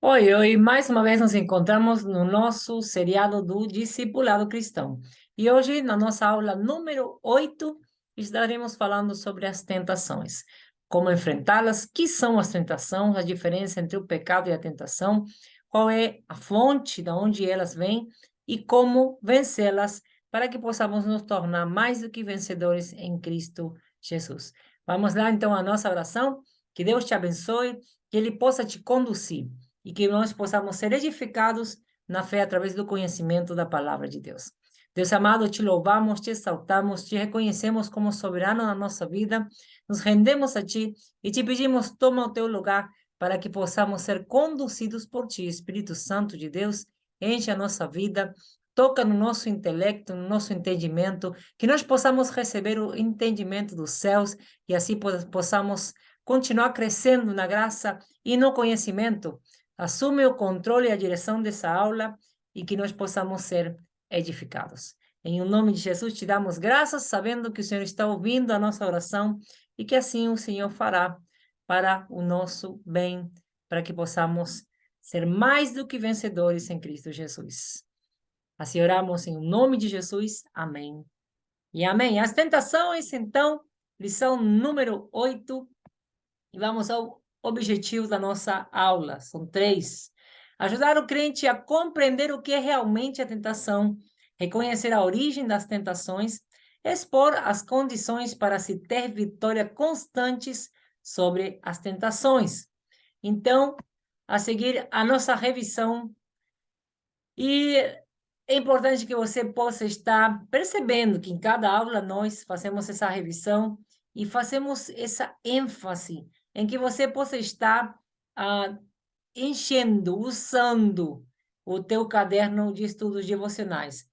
Oi, oi, mais uma vez nos encontramos no nosso seriado do Discipulado Cristão. E hoje, na nossa aula número 8, estaremos falando sobre as tentações. Como enfrentá-las, que são as tentações, a diferença entre o pecado e a tentação, qual é a fonte de onde elas vêm e como vencê-las para que possamos nos tornar mais do que vencedores em Cristo Jesus. Vamos lá, então, à nossa oração. Que Deus te abençoe, que Ele possa te conduzir e que nós possamos ser edificados na fé através do conhecimento da palavra de Deus. Deus amado, te louvamos, te exaltamos, te reconhecemos como soberano na nossa vida, nos rendemos a ti e te pedimos, toma o teu lugar para que possamos ser conduzidos por ti, Espírito Santo de Deus, enche a nossa vida, toca no nosso intelecto, no nosso entendimento, que nós possamos receber o entendimento dos céus e assim possamos continuar crescendo na graça e no conhecimento. Assume o controle e a direção dessa aula e que nós possamos ser edificados. Em nome de Jesus, te damos graças, sabendo que o Senhor está ouvindo a nossa oração e que assim o Senhor fará para o nosso bem, para que possamos ser mais do que vencedores em Cristo Jesus. Assim oramos em nome de Jesus. Amém. E amém. As tentações, então, lição número 8. E vamos ao objetivo da nossa aula. São 3. Ajudar o crente a compreender o que é realmente a tentação, reconhecer a origem das tentações, expor as condições para se ter vitória constantes sobre as tentações. Então, a seguir, a nossa revisão. E é importante que você possa estar percebendo que em cada aula nós fazemos essa revisão e fazemos essa ênfase em que você possa estar enchendo, usando o teu caderno de estudos devocionais,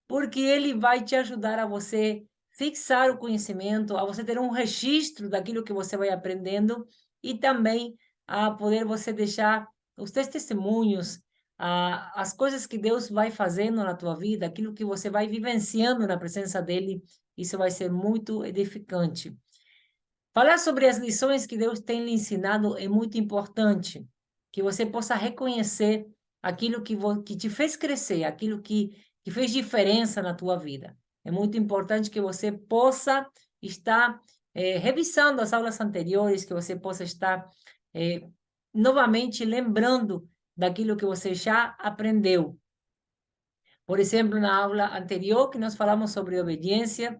porque ele vai te ajudar a você fixar o conhecimento, a você ter um registro daquilo que você vai aprendendo e também a poder você deixar os teus testemunhos, as coisas que Deus vai fazendo na tua vida, aquilo que você vai vivenciando na presença dele, isso vai ser muito edificante. Falar sobre as lições que Deus tem lhe ensinado é muito importante, que você possa reconhecer aquilo que te fez crescer, aquilo que fez diferença na tua vida. É muito importante que você possa estar revisando as aulas anteriores, que você possa estar novamente lembrando daquilo que você já aprendeu. Por exemplo, na aula anterior, que nós falamos sobre obediência,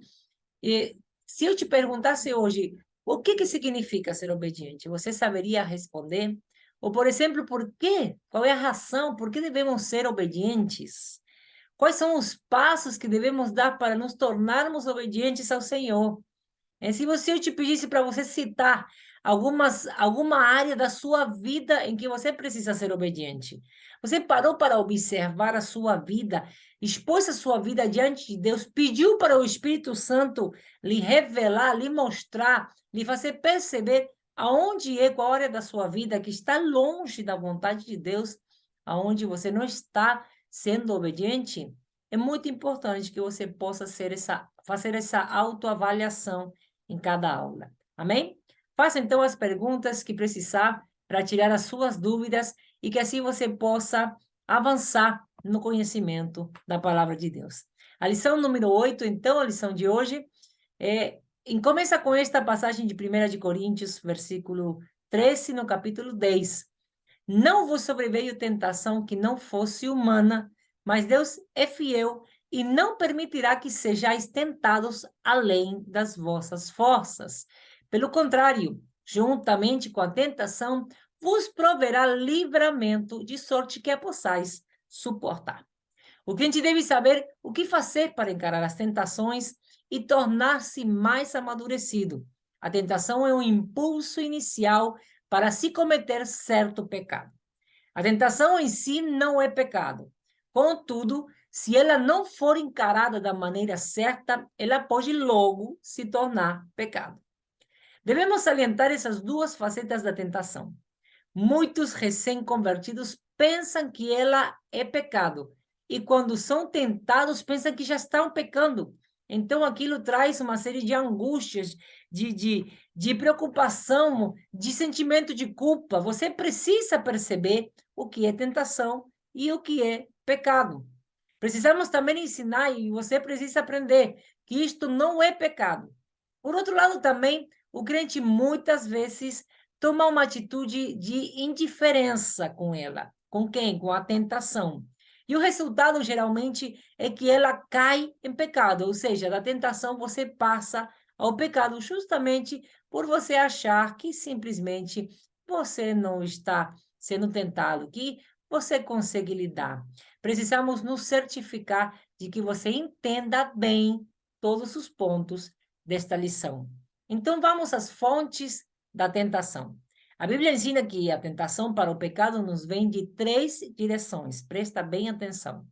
se eu te perguntasse hoje, o que significa ser obediente? Você saberia responder? Ou, por exemplo, por quê? Qual é a razão? Por que devemos ser obedientes? Quais são os passos que devemos dar para nos tornarmos obedientes ao Senhor? Se eu te pedisse para você citar alguma área da sua vida em que você precisa ser obediente, você parou para observar a sua vida, expôs a sua vida diante de Deus, pediu para o Espírito Santo lhe revelar, lhe mostrar, lhe fazer perceber aonde é, qual área da sua vida que está longe da vontade de Deus, aonde você não está sendo obediente? É muito importante que você possa fazer essa autoavaliação em cada aula. Amém? Faça então as perguntas que precisar para tirar as suas dúvidas e que assim você possa avançar no conhecimento da palavra de Deus. A lição número 8, então, a lição de hoje, começa com esta passagem de 1 de Coríntios, versículo 13, no capítulo 10. Não vos sobreveio tentação que não fosse humana, mas Deus é fiel e não permitirá que sejais tentados além das vossas forças. Pelo contrário, juntamente com a tentação, vos proverá livramento, de sorte que a possais suportar. O crente deve saber o que fazer para encarar as tentações e tornar-se mais amadurecido. A tentação é um impulso inicial para se cometer certo pecado. A tentação em si não é pecado. Contudo, se ela não for encarada da maneira certa, ela pode logo se tornar pecado. Devemos salientar essas duas facetas da tentação. Muitos recém-convertidos pensam que ela é pecado, e quando são tentados, pensam que já estão pecando. Então, aquilo traz uma série de angústias, de preocupação, de sentimento de culpa. Você precisa perceber o que é tentação e o que é pecado. Precisamos também ensinar, e você precisa aprender, que isto não é pecado. Por outro lado, também, o crente muitas vezes toma uma atitude de indiferença com ela. Com quem? Com a tentação. E o resultado, geralmente, é que ela cai em pecado, ou seja, da tentação você passa ao pecado, justamente por você achar que simplesmente você não está sendo tentado, que você consegue lidar. Precisamos nos certificar de que você entenda bem todos os pontos desta lição. Então, vamos às fontes da tentação. A Bíblia ensina que a tentação para o pecado nos vem de 3 direções. Presta bem atenção.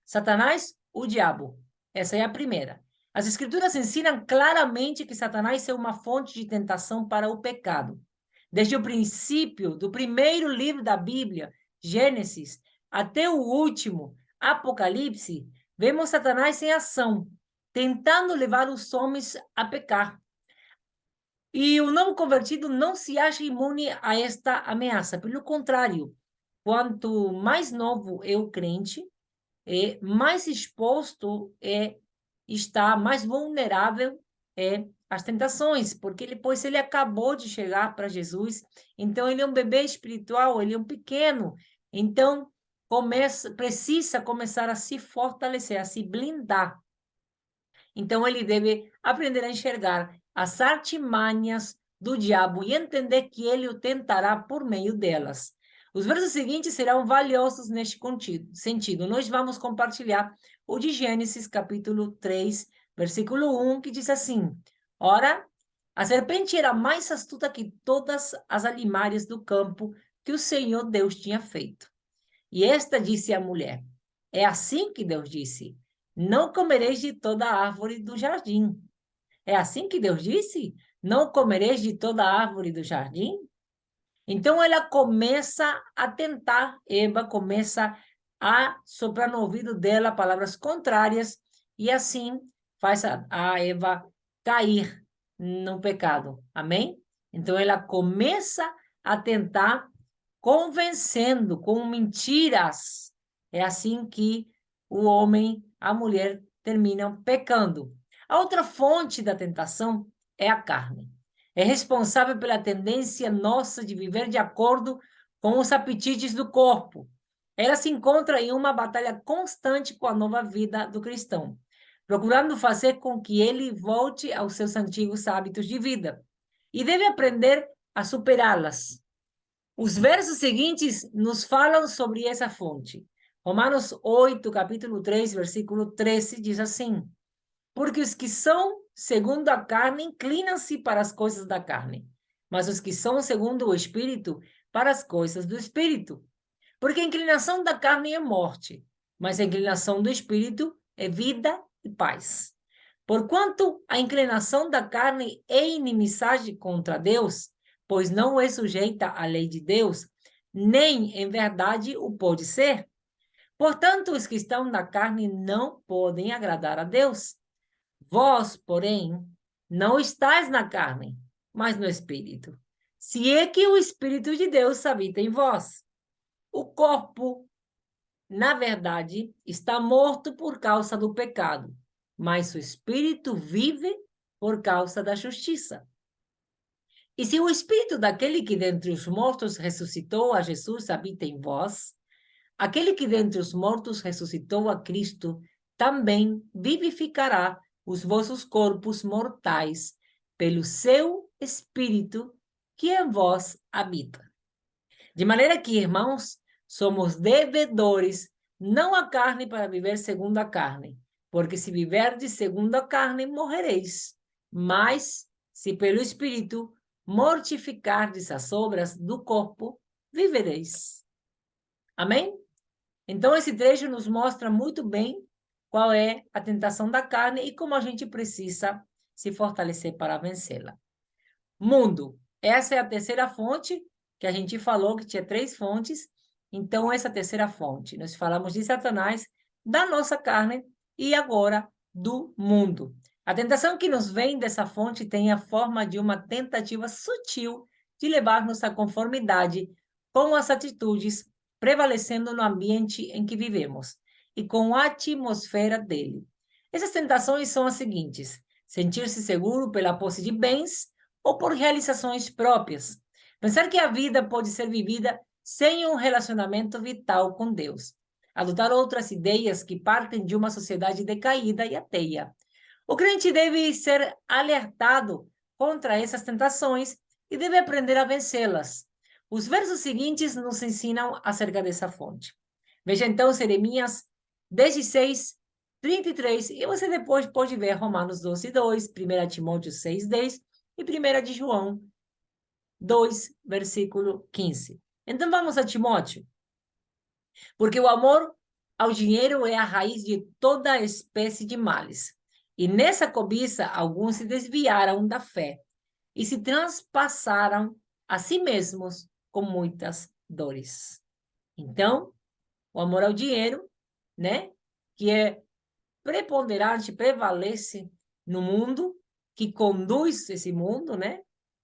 Satanás, o diabo. Essa é a primeira. As Escrituras ensinam claramente que Satanás é uma fonte de tentação para o pecado. Desde o princípio do primeiro livro da Bíblia, Gênesis, até o último, Apocalipse, vemos Satanás em ação, tentando levar os homens a pecar. E o novo convertido não se acha imune a esta ameaça. Pelo contrário, quanto mais novo é o crente, mais exposto está, mais vulnerável é às tentações, porque ele acabou de chegar para Jesus, então ele é um bebê espiritual, ele é um pequeno, então precisa começar a se fortalecer, a se blindar. Então ele deve aprender a enxergar as artimanhas do diabo e entender que ele o tentará por meio delas. Os versos seguintes serão valiosos neste sentido. Nós vamos compartilhar o de Gênesis, capítulo 3, versículo 1, que diz assim: Ora, a serpente era mais astuta que todas as alimárias do campo que o Senhor Deus tinha feito. E esta disse à mulher: É assim que Deus disse: Não comereis de toda a árvore do jardim. É assim que Deus disse? Não comereis de toda a árvore do jardim? Então ela começa a tentar, Eva começa a soprar no ouvido dela palavras contrárias e assim faz a Eva cair no pecado. Amém? Então ela começa a tentar convencendo com mentiras. É assim que o homem, a mulher terminam pecando. A outra fonte da tentação é a carne. É responsável pela tendência nossa de viver de acordo com os apetites do corpo. Ela se encontra em uma batalha constante com a nova vida do cristão, procurando fazer com que ele volte aos seus antigos hábitos de vida. E deve aprender a superá-las. Os versos seguintes nos falam sobre essa fonte. Romanos 8, capítulo 3, versículo 13, diz assim: Porque os que são segundo a carne inclinam-se para as coisas da carne, mas os que são segundo o Espírito, para as coisas do Espírito. Porque a inclinação da carne é morte, mas a inclinação do Espírito é vida e paz. Porquanto a inclinação da carne é inimizade contra Deus, pois não é sujeita à lei de Deus, nem em verdade o pode ser. Portanto, os que estão na carne não podem agradar a Deus. Vós, porém, não estáis na carne, mas no Espírito. Se é que o Espírito de Deus habita em vós. O corpo, na verdade, está morto por causa do pecado, mas o Espírito vive por causa da justiça. E se o Espírito daquele que dentre os mortos ressuscitou a Jesus habita em vós, aquele que dentre os mortos ressuscitou a Cristo também vivificará os vossos corpos mortais pelo seu Espírito que em vós habita. De maneira que, irmãos, somos devedores, não à carne para viver segundo a carne, porque se viverdes segundo a carne, morrereis. Mas, se pelo Espírito mortificardes as obras do corpo, vivereis. Amém? Então, esse trecho nos mostra muito bem qual é a tentação da carne e como a gente precisa se fortalecer para vencê-la. Mundo. Essa é a terceira fonte que a gente falou que tinha 3 fontes. Então, essa terceira fonte. Nós falamos de Satanás, da nossa carne e agora do mundo. A tentação que nos vem dessa fonte tem a forma de uma tentativa sutil de levar-nos à conformidade com as atitudes prevalecendo no ambiente em que vivemos e com a atmosfera dele. Essas tentações são as seguintes: sentir-se seguro pela posse de bens ou por realizações próprias. Pensar que a vida pode ser vivida sem um relacionamento vital com Deus. Adotar outras ideias que partem de uma sociedade decaída e ateia. O crente deve ser alertado contra essas tentações e deve aprender a vencê-las. Os versos seguintes nos ensinam acerca dessa fonte. Veja então Jeremias 16, 33, e você depois pode ver Romanos 12, 2, 1 Timóteo 6, 10 e 1 de João 2, versículo 15. Então vamos a Timóteo. Porque o amor ao dinheiro é a raiz de toda espécie de males. E nessa cobiça, alguns se desviaram da fé e se transpassaram a si mesmos com muitas dores. Então, o amor ao dinheiro, né, que é preponderante, prevalece no mundo, que conduz esse mundo, né?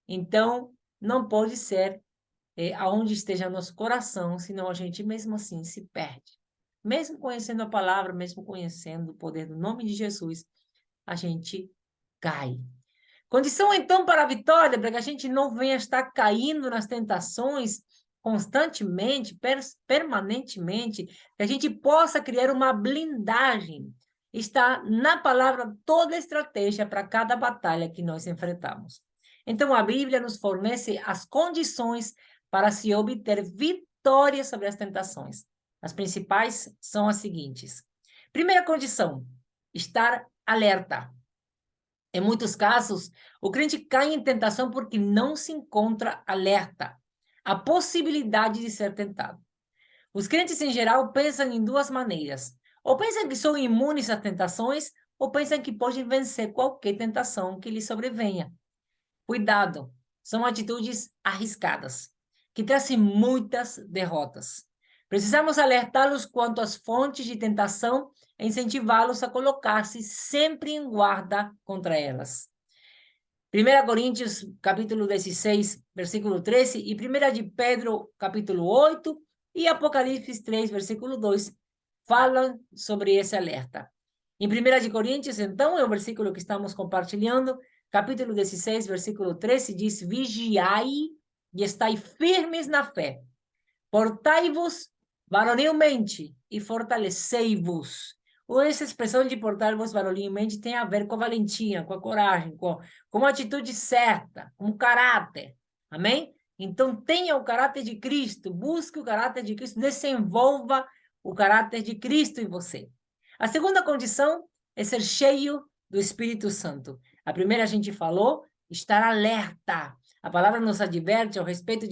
Então, não pode ser aonde esteja nosso coração, senão a gente mesmo assim se perde. Mesmo conhecendo a palavra, mesmo conhecendo o poder do nome de Jesus, a gente cai. Condição, então, para a vitória, para que a gente não venha estar caindo nas tentações constantemente, permanentemente, que a gente possa criar uma blindagem. Está na palavra toda a estratégia para cada batalha que nós enfrentamos. Então, a Bíblia nos fornece as condições para se obter vitória sobre as tentações. As principais são as seguintes. Primeira condição, estar alerta. Em muitos casos, o crente cai em tentação porque não se encontra alerta à possibilidade de ser tentado. Os crentes, em geral, pensam em duas maneiras. Ou pensam que são imunes às tentações, ou pensam que podem vencer qualquer tentação que lhes sobrevenha. Cuidado, são atitudes arriscadas, que trazem muitas derrotas. Precisamos alertá-los quanto às fontes de tentação e incentivá-los a colocar-se sempre em guarda contra elas. 1 Coríntios, capítulo 16, versículo 13, e 1 de Pedro, capítulo 8, e Apocalipse 3, versículo 2, falam sobre esse alerta. Em 1 de Coríntios, então, é o versículo que estamos compartilhando, capítulo 16, versículo 13, diz: vigiai e estai firmes na fé, portai-vos varonilmente e fortalecei-vos. Essa expressão de portar-vos varonilmente tem a ver com a valentia, com a coragem, com a atitude certa, com o caráter. Amém? Então, tenha o caráter de Cristo, busque o caráter de Cristo, desenvolva o caráter de Cristo em você. A segunda condição é ser cheio do Espírito Santo. A primeira a gente falou, estar alerta. A palavra nos adverte a respeito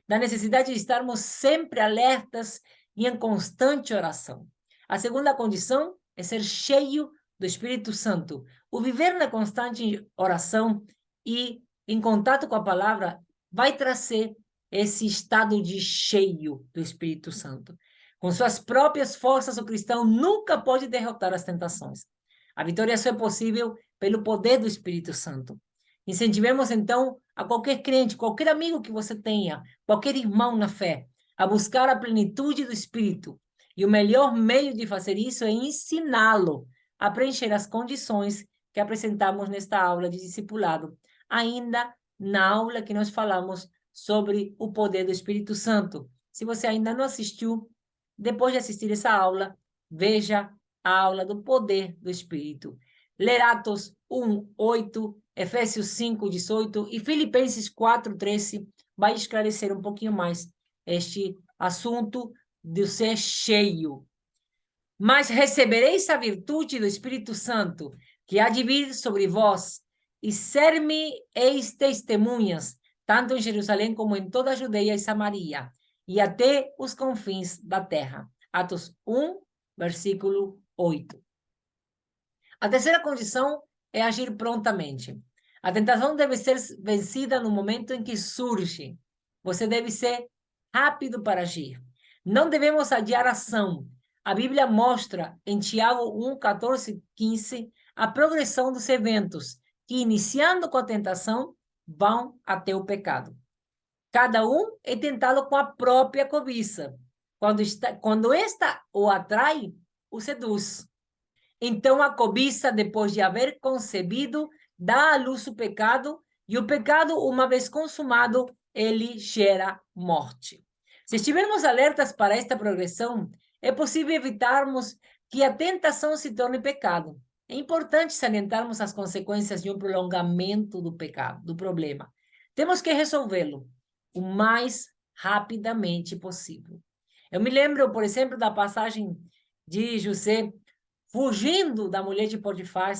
da necessidade de estarmos sempre alertas e em constante oração. A segunda condição é ser cheio do Espírito Santo. O viver na constante oração e em contato com a palavra vai trazer esse estado de cheio do Espírito Santo. Com suas próprias forças, o cristão nunca pode derrotar as tentações. A vitória só é possível pelo poder do Espírito Santo. Incentivemos, então, a qualquer crente, qualquer amigo que você tenha, qualquer irmão na fé, a buscar a plenitude do Espírito. E o melhor meio de fazer isso é ensiná-lo a preencher as condições que apresentamos nesta aula de discipulado, ainda na aula que nós falamos sobre o poder do Espírito Santo. Se você ainda não assistiu, depois de assistir essa aula, veja a aula do poder do Espírito. Ler Atos 1, 8, Efésios 5, 18 e Filipenses 4, 13 vai esclarecer um pouquinho mais este assunto de ser cheio. Mas recebereis a virtude do Espírito Santo, que há de vir sobre vós, e ser-me-eis testemunhas, tanto em Jerusalém como em toda a Judeia e Samaria, e até os confins da terra. Atos 1, versículo 8. A terceira condição é agir prontamente. A tentação deve ser vencida no momento em que surge. Você deve ser rápido para agir. Não devemos adiar a ação. A Bíblia mostra em Tiago 1, 14, 15 a progressão dos eventos, que iniciando com a tentação, vão até o pecado. Cada um é tentado com a própria cobiça. Quando esta o atrai, o seduz. Então a cobiça, depois de haver concebido, dá à luz o pecado, e o pecado, uma vez consumado, ele gera morte. Se estivermos alertas para esta progressão, é possível evitarmos que a tentação se torne pecado. É importante salientarmos as consequências de um prolongamento do pecado, do problema. Temos que resolvê-lo o mais rapidamente possível. Eu me lembro, por exemplo, da passagem de José fugindo da mulher de Potifar,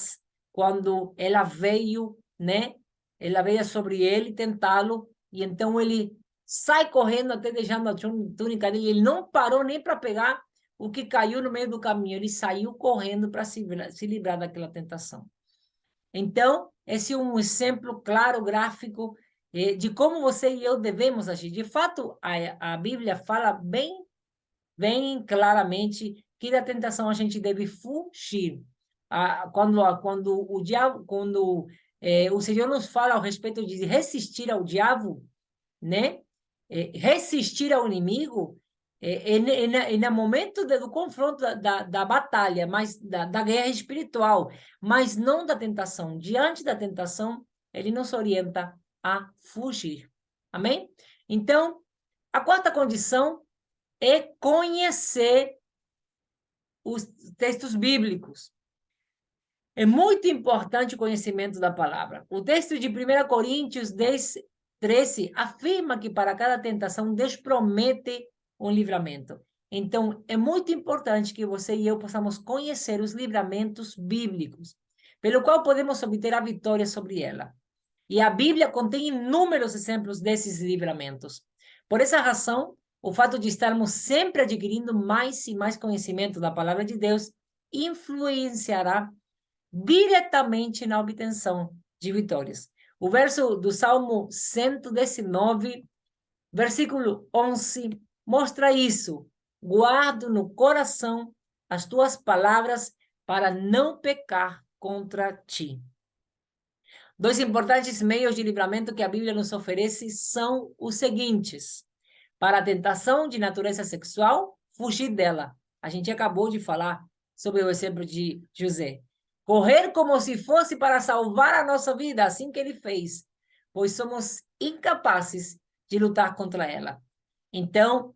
quando ela veio, né? Ela veio sobre ele tentá-lo, e então ele sai correndo até deixando a túnica dele. Ele não parou nem para pegar o que caiu no meio do caminho. Ele saiu correndo para se livrar daquela tentação. Então, esse é um exemplo claro, gráfico, de como você e eu devemos agir. De fato, a Bíblia fala bem claramente que da tentação a gente deve fugir. Quando o diabo, o Senhor nos fala ao respeito de resistir ao diabo, né? Resistir ao inimigo é no momento do confronto da batalha, mas da guerra espiritual, mas não da tentação. Diante da tentação, ele nos orienta a fugir. Amém? Então, a quarta condição é conhecer os textos bíblicos. É muito importante o conhecimento da palavra. O texto de 1 Coríntios 10, 13 afirma que para cada tentação Deus promete um livramento. Então, é muito importante que você e eu possamos conhecer os livramentos bíblicos, pelo qual podemos obter a vitória sobre ela. E a Bíblia contém inúmeros exemplos desses livramentos. Por essa razão, o fato de estarmos sempre adquirindo mais e mais conhecimento da palavra de Deus influenciará diretamente na obtenção de vitórias. O verso do Salmo 119, versículo 11, mostra isso. Guardo no coração as tuas palavras para não pecar contra ti. Dois importantes meios de livramento que a Bíblia nos oferece são os seguintes. Para a tentação de natureza sexual, fugir dela. A gente acabou de falar sobre o exemplo de José. Correr como se fosse para salvar a nossa vida, assim que ele fez, pois somos incapazes de lutar contra ela. Então,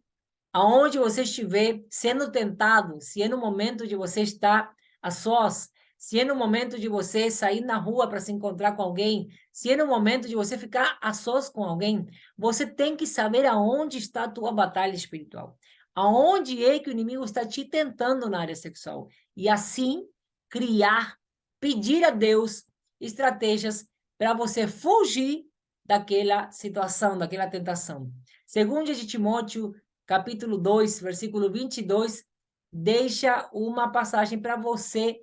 aonde você estiver sendo tentado, se é no momento de você estar a sós, se é no momento de você sair na rua para se encontrar com alguém, se é no momento de você ficar a sós com alguém, você tem que saber aonde está a tua batalha espiritual. Aonde é que o inimigo está te tentando na área sexual. E assim, pedir a Deus estratégias para você fugir daquela situação, daquela tentação. Segundo de Timóteo, capítulo 2, versículo 22, deixa uma passagem para você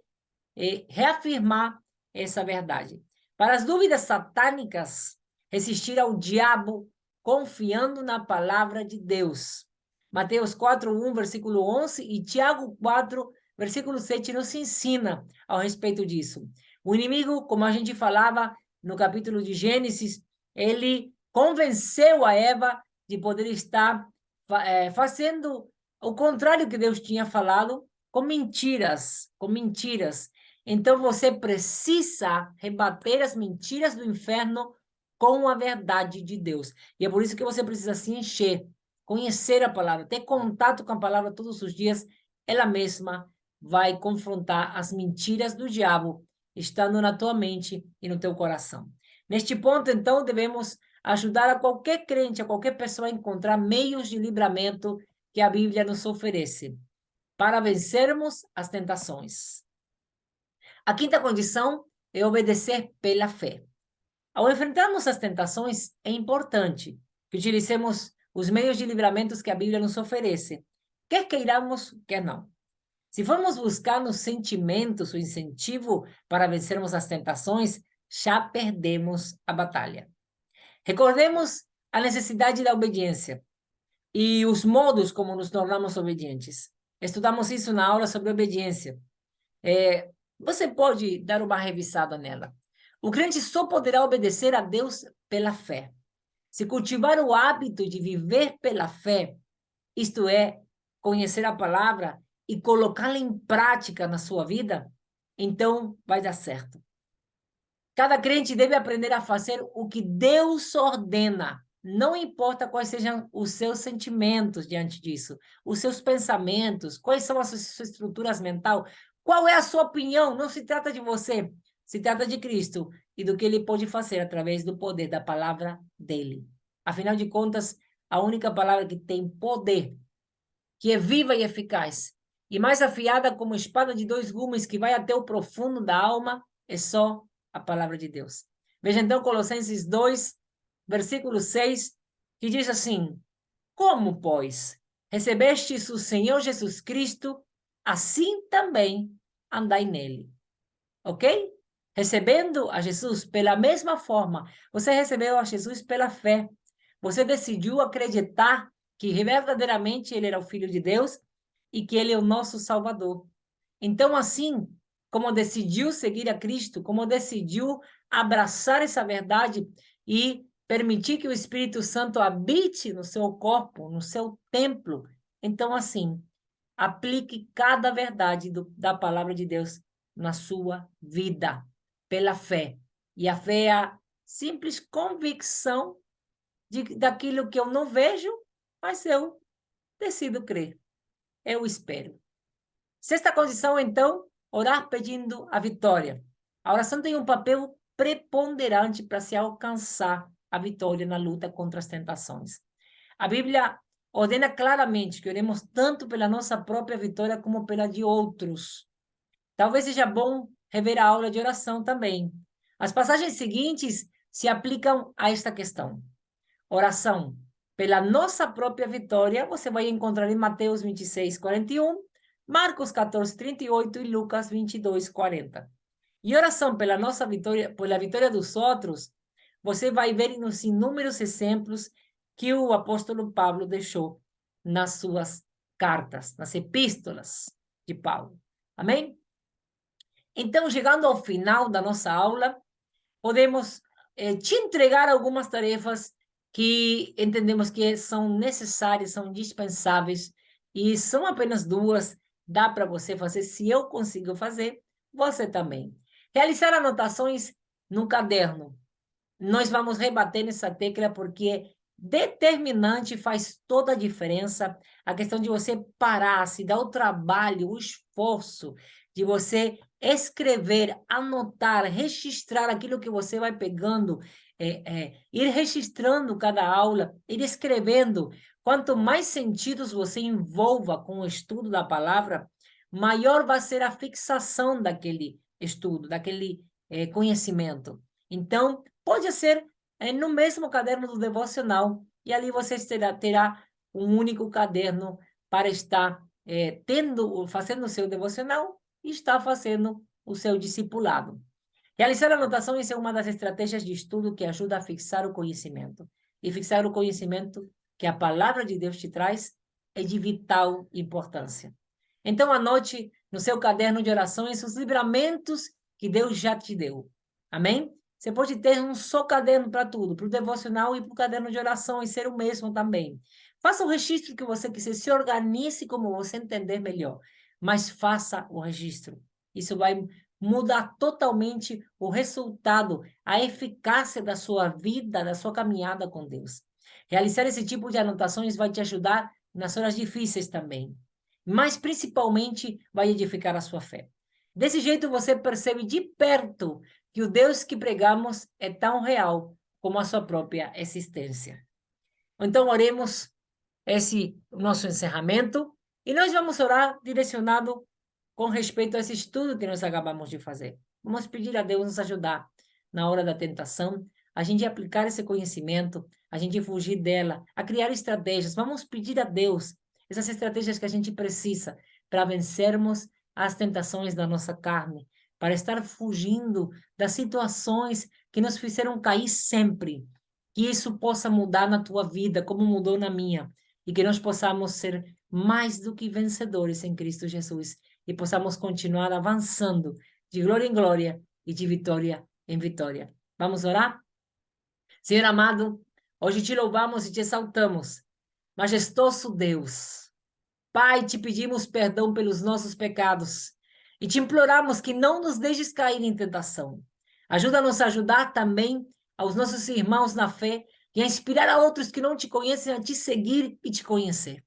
reafirmar essa verdade. Para as dúvidas satânicas, resistir ao diabo confiando na palavra de Deus. Mateus 4, 1, versículo 11 e Tiago 4, versículo 7 nos ensina ao respeito disso. O inimigo, como a gente falava no capítulo de Gênesis, ele convenceu a Eva de poder estar fazendo o contrário que Deus tinha falado, com mentiras, com mentiras. Então, você precisa rebater as mentiras do inferno com a verdade de Deus. E é por isso que você precisa se encher, conhecer a palavra, ter contato com a palavra todos os dias. Ela mesma vai confrontar as mentiras do diabo, estando na tua mente e no teu coração. Neste ponto, então, devemos ajudar a qualquer crente, a qualquer pessoa a encontrar meios de livramento que a Bíblia nos oferece para vencermos as tentações. A quinta condição é obedecer pela fé. Ao enfrentarmos as tentações, é importante que utilicemos os meios de livramento que a Bíblia nos oferece, quer queiramos, quer não. Se formos buscar nos sentimentos o incentivo para vencermos as tentações, já perdemos a batalha. Recordemos a necessidade da obediência e os modos como nos tornamos obedientes. Estudamos isso na aula sobre obediência. você pode dar uma revisada nela. O crente só poderá obedecer a Deus pela fé. Se cultivar o hábito de viver pela fé, isto é, conhecer a palavra e colocá-la em prática na sua vida, então vai dar certo. Cada crente deve aprender a fazer o que Deus ordena. Não importa quais sejam os seus sentimentos diante disso, os seus pensamentos, quais são as suas estruturas mentais, qual é a sua opinião. Não se trata de você, se trata de Cristo e do que ele pode fazer através do poder da palavra dele. Afinal de contas, a única palavra que tem poder, que é viva e eficaz, e mais afiada como espada de dois gumes que vai até o profundo da alma, é só a palavra de Deus. Veja então Colossenses 2, versículo 6, que diz assim: como, pois, recebestes o Senhor Jesus Cristo, assim também andai nele. Ok? Recebendo a Jesus pela mesma forma, você recebeu a Jesus pela fé. Você decidiu acreditar que verdadeiramente ele era o Filho de Deus e que ele é o nosso Salvador. Então, assim como decidiu seguir a Cristo, como decidiu abraçar essa verdade e permitir que o Espírito Santo habite no seu corpo, no seu templo, então, assim, aplique cada verdade da palavra de Deus na sua vida, pela fé. E a fé é a simples convicção daquilo que eu não vejo, mas eu decido crer. Eu espero. Sexta condição, então, orar pedindo a vitória. A oração tem um papel preponderante para se alcançar a vitória na luta contra as tentações. A Bíblia ordena claramente que oremos tanto pela nossa própria vitória como pela de outros. Talvez seja bom rever a aula de oração também. As passagens seguintes se aplicam a esta questão. Oração pela nossa própria vitória, você vai encontrar em Mateus 26, 41, Marcos 14, 38 e Lucas 22, 40. E oração pela nossa vitória, pela vitória dos outros, você vai ver nos inúmeros exemplos que o apóstolo Paulo deixou nas suas cartas, nas epístolas de Paulo. Amém? Então, chegando ao final da nossa aula, podemos te entregar algumas tarefas que entendemos que são necessárias, são indispensáveis, e são apenas duas, dá para você fazer. Se eu consigo fazer, você também. Realizar anotações no caderno. Nós vamos rebater nessa tecla porque é determinante, faz toda a diferença a questão de você parar, se dar o trabalho, o esforço de você escrever, anotar, registrar aquilo que você vai pegando, ir registrando cada aula, ir escrevendo. Quanto mais sentidos você envolva com o estudo da palavra, maior vai ser a fixação daquele estudo, daquele conhecimento. Então, pode ser no mesmo caderno do devocional, e ali você terá um único caderno para estar fazendo o seu devocional e estar fazendo o seu discipulado. Realizar anotações é uma das estratégias de estudo que ajuda a fixar o conhecimento. E fixar o conhecimento que a palavra de Deus te traz é de vital importância. Então, anote no seu caderno de orações os livramentos que Deus já te deu. Amém? Você pode ter um só caderno para tudo, para o devocional e para o caderno de oração, e ser o mesmo também. Faça o registro que você quiser, se organize como você entender melhor, mas faça o registro. Isso vai mudar totalmente o resultado, a eficácia da sua vida, da sua caminhada com Deus. Realizar esse tipo de anotações vai te ajudar nas horas difíceis também, mas principalmente vai edificar a sua fé. Desse jeito você percebe de perto que o Deus que pregamos é tão real como a sua própria existência. Então, oremos o nosso encerramento, e nós vamos orar direcionado com respeito a esse estudo que nós acabamos de fazer. Vamos pedir a Deus nos ajudar na hora da tentação, a gente aplicar esse conhecimento, a gente fugir dela, a criar estratégias. Vamos pedir a Deus essas estratégias que a gente precisa para vencermos as tentações da nossa carne, para estar fugindo das situações que nos fizeram cair sempre. Que isso possa mudar na tua vida, como mudou na minha, e que nós possamos ser mais do que vencedores em Cristo Jesus, e possamos continuar avançando de glória em glória e de vitória em vitória. Vamos orar? Senhor amado, hoje te louvamos e te exaltamos. Majestoso Deus, Pai, te pedimos perdão pelos nossos pecados e te imploramos que não nos deixes cair em tentação. Ajuda-nos a ajudar também aos nossos irmãos na fé e a inspirar a outros que não te conhecem a te seguir e te conhecer.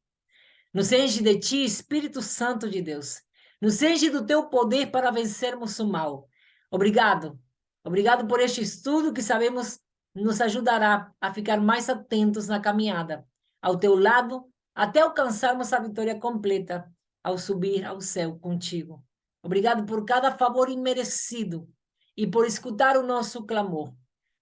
Nos enche de ti, Espírito Santo de Deus. Nos enche do teu poder para vencermos o mal. Obrigado. Obrigado por este estudo que sabemos nos ajudará a ficar mais atentos na caminhada, ao teu lado, até alcançarmos a vitória completa ao subir ao céu contigo. Obrigado por cada favor imerecido e por escutar o nosso clamor.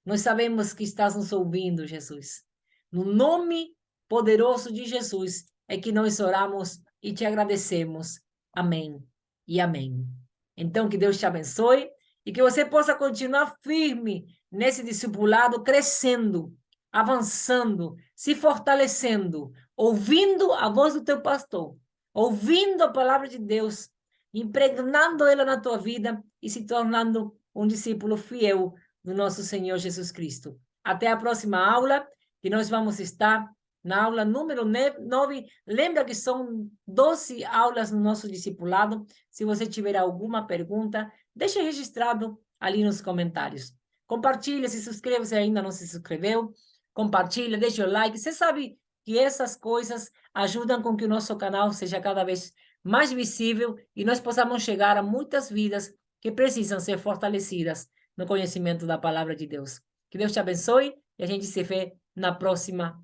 Nós sabemos que estás nos ouvindo, Jesus. No nome poderoso de Jesus é que nós oramos e te agradecemos. Amém e amém. Então, que Deus te abençoe e que você possa continuar firme nesse discipulado, crescendo, avançando, se fortalecendo, ouvindo a voz do teu pastor, ouvindo a palavra de Deus, impregnando ela na tua vida e se tornando um discípulo fiel do nosso Senhor Jesus Cristo. Até a próxima aula, que nós vamos estar na aula número 9. Lembra que são 12 aulas no nosso discipulado. Se você tiver alguma pergunta, deixe registrado ali nos comentários. Compartilha, se inscreva se ainda não se inscreveu. Compartilha, deixa o like. Você sabe que essas coisas ajudam com que o nosso canal seja cada vez mais visível e nós possamos chegar a muitas vidas que precisam ser fortalecidas no conhecimento da palavra de Deus. Que Deus te abençoe e a gente se vê na próxima